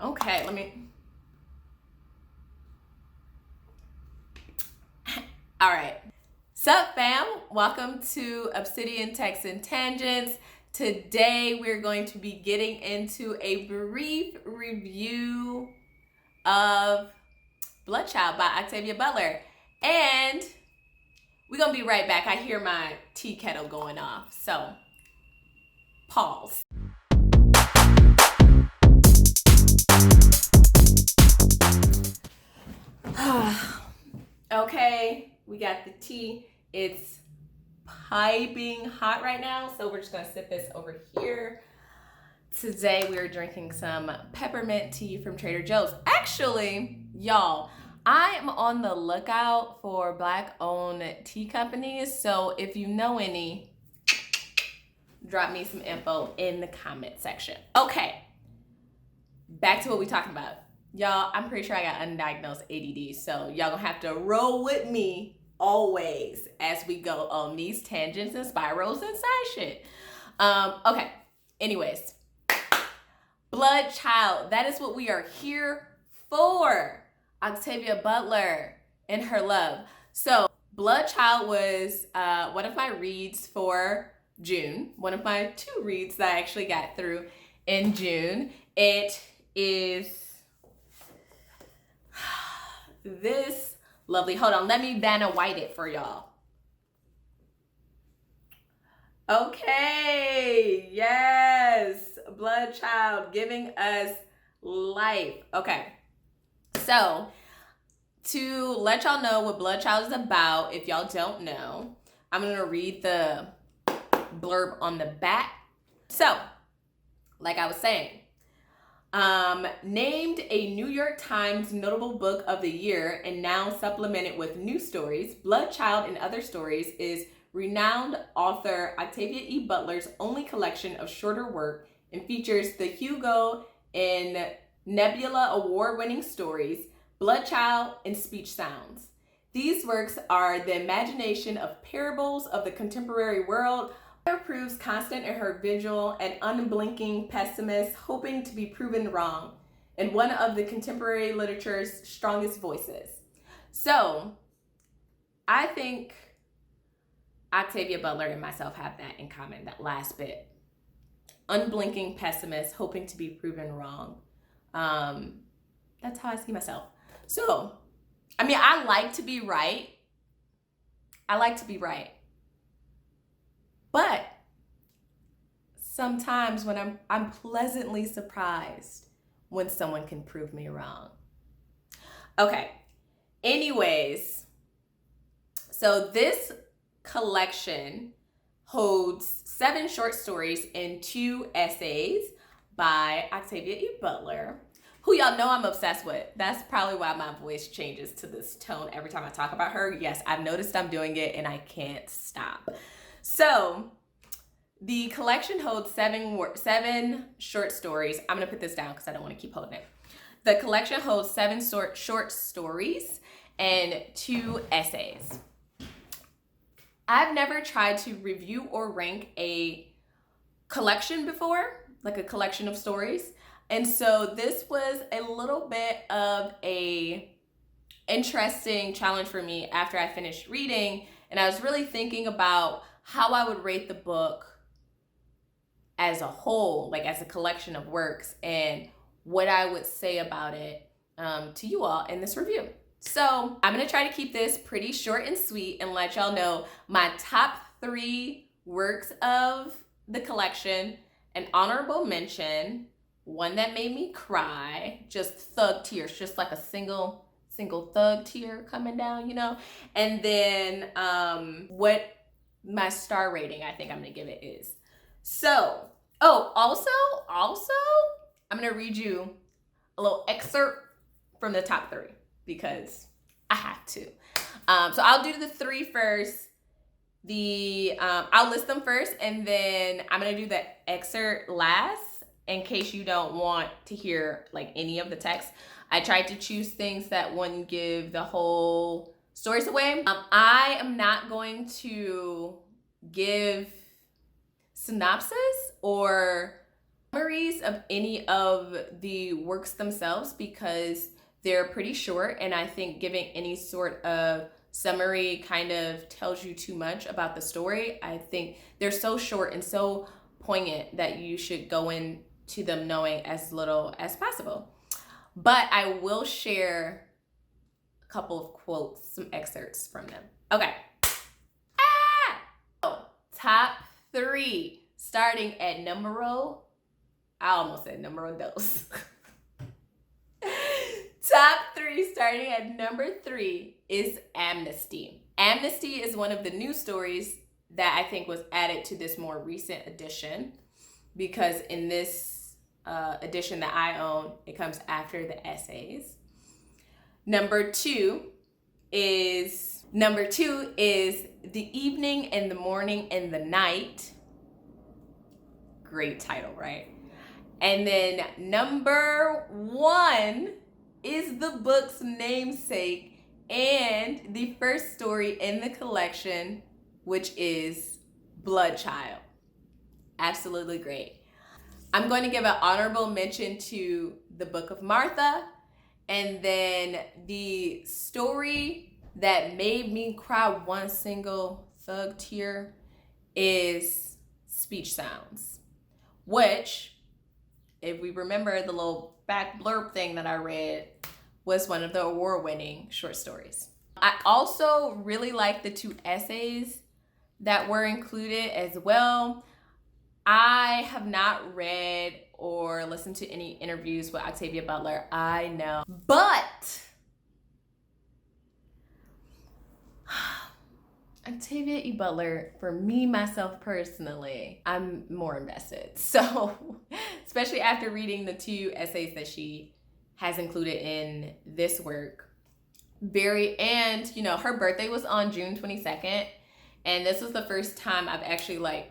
Okay, let me. All right. Sup, fam? Welcome to Obsidian Texts and Tangents. Today, we're going to be getting into a brief review of Bloodchild by Octavia Butler. And we're going to be right back. I hear my tea kettle going off. So, pause. Okay, we got the tea. It's piping hot right now, so we're just gonna sip this over here. Today we are drinking some peppermint tea from Trader Joe's. Actually, y'all, I am on the lookout for Black-owned tea companies, so if you know any, drop me some info in the comment section. Okay, back to what we're talking about. Y'all, I'm pretty sure I got undiagnosed ADD, so y'all gonna have to roll with me always as we go on these tangents and spirals and side shit. Okay, anyways, Bloodchild, that is what we are here for. Octavia Butler and her love. So Bloodchild was one of my reads for June, one of my 2 reads that I actually got through in June. It is this lovely, hold on, let me Vanna White it for y'all. Okay, yes, Bloodchild giving us life. Okay, so to let y'all know what Bloodchild is about, if y'all don't know, I'm gonna read the blurb on the back. So, like I was saying, named a New York Times notable book of the year and now supplemented with new stories, Bloodchild and Other Stories is renowned author Octavia E. Butler's only collection of shorter work and features the Hugo and Nebula award-winning stories, Bloodchild and Speech Sounds. These works are the imagination of parables of the contemporary world. Proves constant in her vigil and unblinking pessimist, hoping to be proven wrong, and one of the contemporary literature's strongest voices. So, I think Octavia Butler and myself have that in common, that last bit. Unblinking pessimist, hoping to be proven wrong. That's how I see myself. So, I mean, I like to be right. But sometimes when I'm pleasantly surprised when someone can prove me wrong. Okay, anyways, so this collection holds 7 short stories and 2 essays by Octavia E. Butler, who y'all know I'm obsessed with. That's probably why my voice changes to this tone every time I talk about her. Yes, I've noticed I'm doing it and I can't stop. So the collection holds 7 short stories. I'm gonna put this down because I don't want to keep holding it. The collection holds 7 short stories and 2 essays. I've never tried to review or rank a collection before, like a collection of stories. And so this was a little bit of a interesting challenge for me after I finished reading. And I was really thinking about how I would rate the book as a whole, like as a collection of works, and what I would say about it to you all in this review. So I'm gonna try to keep this pretty short and sweet and let y'all know my top 3 works of the collection, an honorable mention, one that made me cry, just thug tears, just like a single thug tear coming down, you know, and then what my star rating I think I'm gonna give it is. So, also, I'm gonna read you a little excerpt from the top 3 because I have to. So I'll do the 3 first. I'll list them first, and then I'm gonna do the excerpt last in case you don't want to hear like any of the text. I tried to choose things that wouldn't give the whole stories away. I am not going to give synopsis or Summaries of any of the works themselves because they're pretty short, and I think giving any sort of summary kind of tells you too much about the story. I think they're so short and so poignant that you should go into them knowing as little as possible. But I will share a couple of quotes, some excerpts from them. Okay. Top 3, starting at I almost said numero dos. Top 3, starting at number 3, is Amnesty. Amnesty is one of the new stories that I think was added to this more recent edition, because in this edition that I own, it comes after the essays. Number 2 is The Evening and the Morning and the Night. Great title, right? And then number 1 is the book's namesake and the first story in the collection, which is Bloodchild. Absolutely great. I'm going to give an honorable mention to the Book of Martha, and then the story that made me cry one single thug tear is Speech Sounds, which, if we remember the little back blurb thing that I read, was one of the award-winning short stories. I also really like the 2 essays that were included as well. I have not read or listened to any interviews with Octavia Butler, I know, but Octavia E. Butler, for me, myself personally, I'm more invested. So, especially after reading the 2 essays that she has included in this work. And, you know, her birthday was on June 22nd. And this was the first time I've actually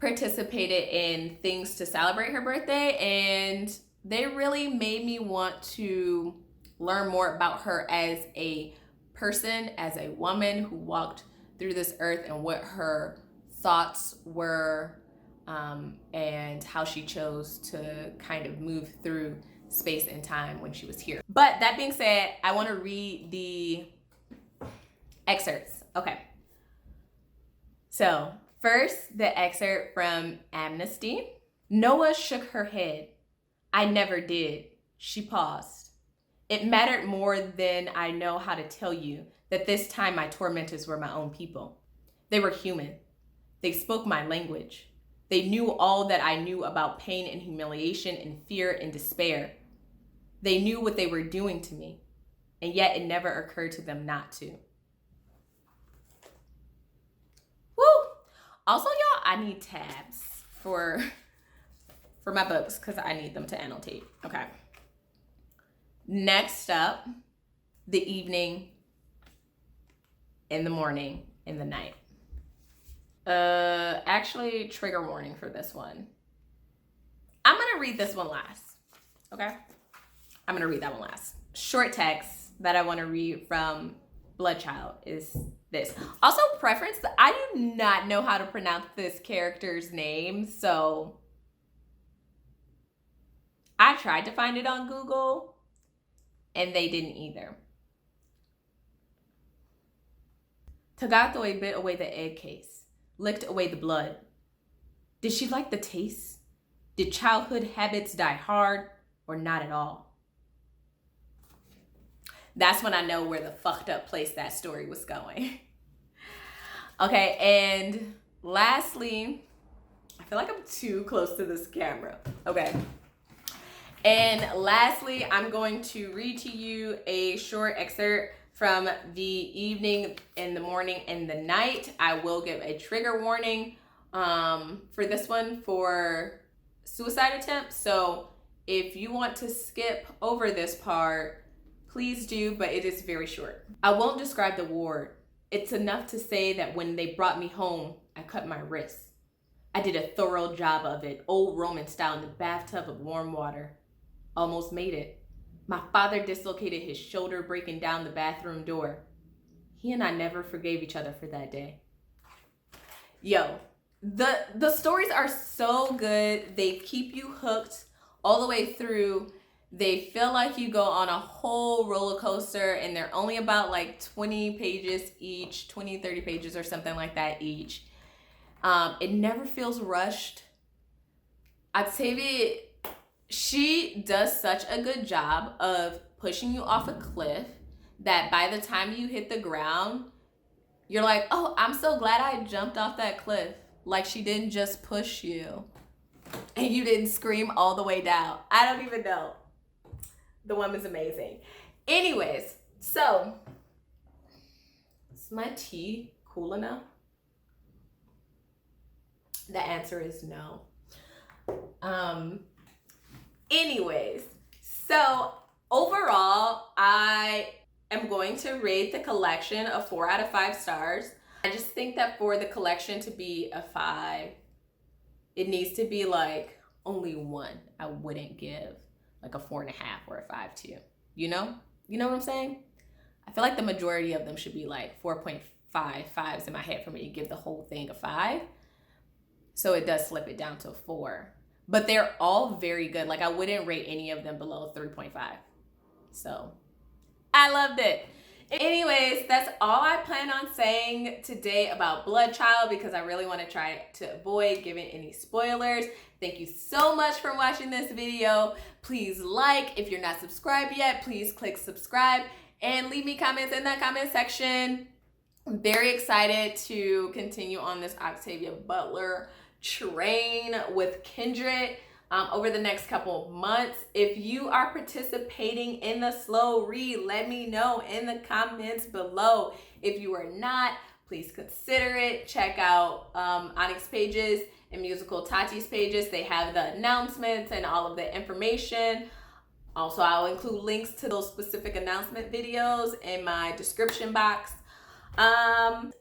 participated in things to celebrate her birthday. And they really made me want to learn more about her as a person, as a woman who walked through this earth, and what her thoughts were, and how she chose to kind of move through space and time when she was here. But that being said, I want to read the excerpts. Okay. So first, the excerpt from Amnesty. Noah shook her head. I never did. She paused. It mattered more than I know how to tell you that this time my tormentors were my own people. They were human. They spoke my language. They knew all that I knew about pain and humiliation and fear and despair. They knew what they were doing to me, and yet it never occurred to them not to. Woo! Also, y'all, I need tabs for my books because I need them to annotate. Okay. Next up, The Evening, in the Morning, in the Night. Actually, trigger warning for this one. I'm gonna read this one last. Okay? I'm gonna read that one last. Short text that I want to read from Bloodchild is this. Also, preference, I do not know how to pronounce this character's name, so I tried to find it on Google, and they didn't either. Tagatoi bit away the egg case, licked away the blood. Did she like the taste? Did childhood habits die hard or not at all? That's when I know where the fucked up place that story was going. Okay, and lastly, I feel like I'm too close to this camera. Okay. And lastly, I'm going to read to you a short excerpt from The Evening, in the Morning, and the Night. I will give a trigger warning for this one for suicide attempts. So if you want to skip over this part, please do, but it is very short. I won't describe the ward. It's enough to say that when they brought me home, I cut my wrists. I did a thorough job of it, old Roman style, in the bathtub of warm water. Almost made it. My father dislocated his shoulder breaking down the bathroom door. He and I never forgave each other for that day. Yo, the stories are so good. They keep you hooked all the way through. They feel like you go on a whole roller coaster, and they're only about like 20 pages each, 20, 30 pages or something like that each. It never feels rushed. Octavia, she does such a good job of pushing you off a cliff that by the time you hit the ground, you're like, oh, I'm so glad I jumped off that cliff. Like, she didn't just push you and you didn't scream all the way down. I don't even know. The woman's amazing. Anyways, so is my tea cool enough? The answer is no. Anyways, so overall, I am going to rate the collection a 4 out of 5 stars. I just think that for the collection to be a 5, it needs to be like only 1. I wouldn't give like a 4.5 or a 5 to. You know what I'm saying? I feel like the majority of them should be like 4.5 in my head for me to give the whole thing a 5. So it does slip it down to a 4. But they're all very good. Like, I wouldn't rate any of them below 3.5. So I loved it. Anyways, that's all I plan on saying today about Bloodchild, because I really want to try to avoid giving any spoilers. Thank you so much for watching this video. Please like. If you're not subscribed yet, please click subscribe and leave me comments in that comment section. I'm very excited to continue on this Octavia Butler train with Kindred over the next couple of months. If you are participating in the slow read, let me know in the comments below. If you are not, please consider it. Check out Onyx pages and Musical Tati's pages. They have the announcements and all of the information. Also, I'll include links to those specific announcement videos in my description box. Bye.